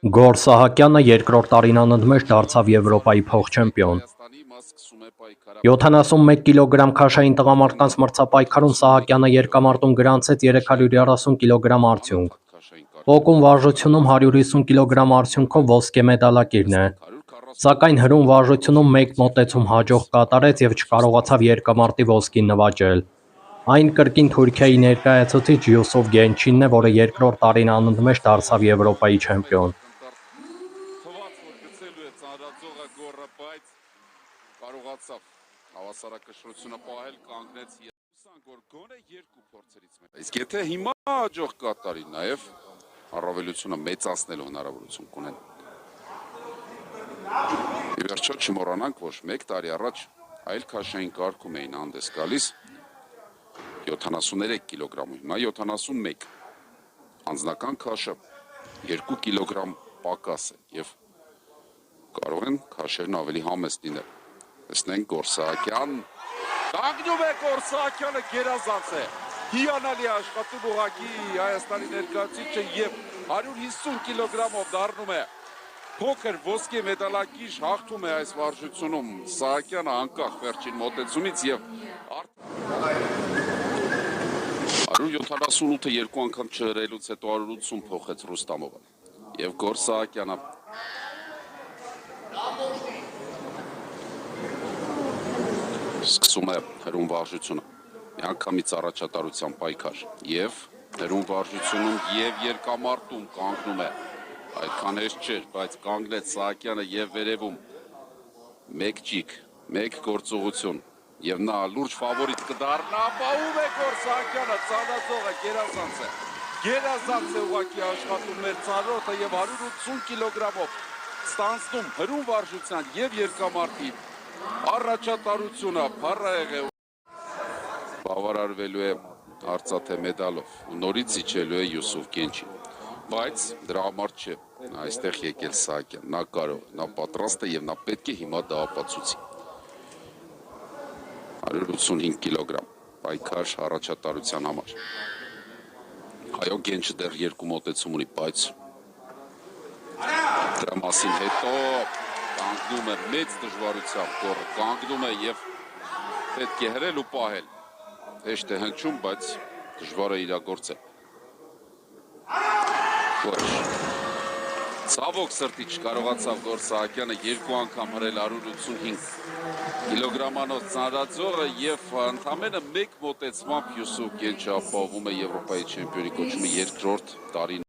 Գոռ Սահակյանը երկրորդ տարին անընդմեջ դարձավ Եվրոպայի փոխչեմպիոն։ 71 կիլոգրամ քաշային տղամարդկանց մրցապայքարում Սահակյանը երկամարտում գրանցեց 330 կիլոգրամ արդյունք։ Հոգում վարժությունում 150 կիլոգրամ արդյունքով ոսկե մեդալակիրն է։ Սակայն հրում վարժությունում մեկ մոտեցում հաջող կատարեց և չկարողացավ երկամարտի ոսկին նվաճել։ Այն կրկին Թուրքիայի ներկայացուցիչ Յուսուֆ Գենչինն է, որը երկրորդ տարին անընդմեջ դարձավ Եվրոպայի չեմպիոն։ Կարողացավ հավասարակշռությունը պահել, կանգնեց որ գոնե երկու փորձերից մեկ։ Իսկ եթե հիմա հաջող կատարի, նաև առավելությունը մեծացնելու հնարավորություն կունեն։ Ի վերջո չմոռանանք, որ 1 տարի առաջ այլ քաշային կարգում էին հանդես գալիս 73 կիլոգրամում, հիմա 71։ Անձնական քաշը 2 կիլոգրամ պակաս է և կարող են քաշերն ավելի համեստ լինել։ Տեսնենք Գոռ Սահակյան, կանգնում է Գոռ Սահակյանը, գերազանց է, հիանալի աշխատում ուղղակի Հայաստանի ներկայացուցիչը և 150 կիլոգրամով դառնում է փոքր ոսկե մեդալակիր, հաղթում է այս վարժությունում Սահակյանը անկախ վերջին մոտեցումից և 178-ը երկու անգամ չհրելուց հետո 180 փոխեց Ռուստամովը և Գոռ Սահակյանը սկսում է հրում վարժությունը, միանգամից առաջատարության պայքար և հրում վարժությունում և երկամարտում կանգնում է, այդքան հեշտ չէր, բայց կանգնեց Սահակյանը և վերևում մեկ ճիգ, մեկ գործողություն և նա լուրջ ֆավորիտ կդառնա, ապահովում է Գոռ Սահակյանը, ծանրաձողը գերազանց է ուղղակի աշխատում մեր ծանրոթը և 180 կիլոգրամով ստանձնում հրում վարժության և երկամարտի առաջատարությունը փառահեղ է բավարարվելու է արծաթե մեդալով ու նորից իջելու է Յուսուֆ Գենչին, բայց դրա համար չէ, այստեղ եկել Սահակյան, նա կարող, նա պատրաստ է և նա պետք է հիմա դա ապացուցի։ 185 կիլոգրամ պայքար առաջատարության համար։ Այո, Գենչը դեռ երկու մոտեցում ունի, բայց դրա մասին հետո կանգնում է մեծ դժվարությամբ Գոռը, կանգնում է և պետք է հրել ու պահել, հեշտ է հնչում, բայց դժվար է իրագործել։ Ոչ, ցավոք սրտի չկարողացավ Գոռ Սահակյանը երկու անգամ հրել 185 կիլոգրամանոց ծանրաձողը և ընդամենը մեկ մոտեցմամբ Յուսուֆ Գենչը ապահովում է Եվրոպայի չեմպիոնի կոչումը երկրորդ տարին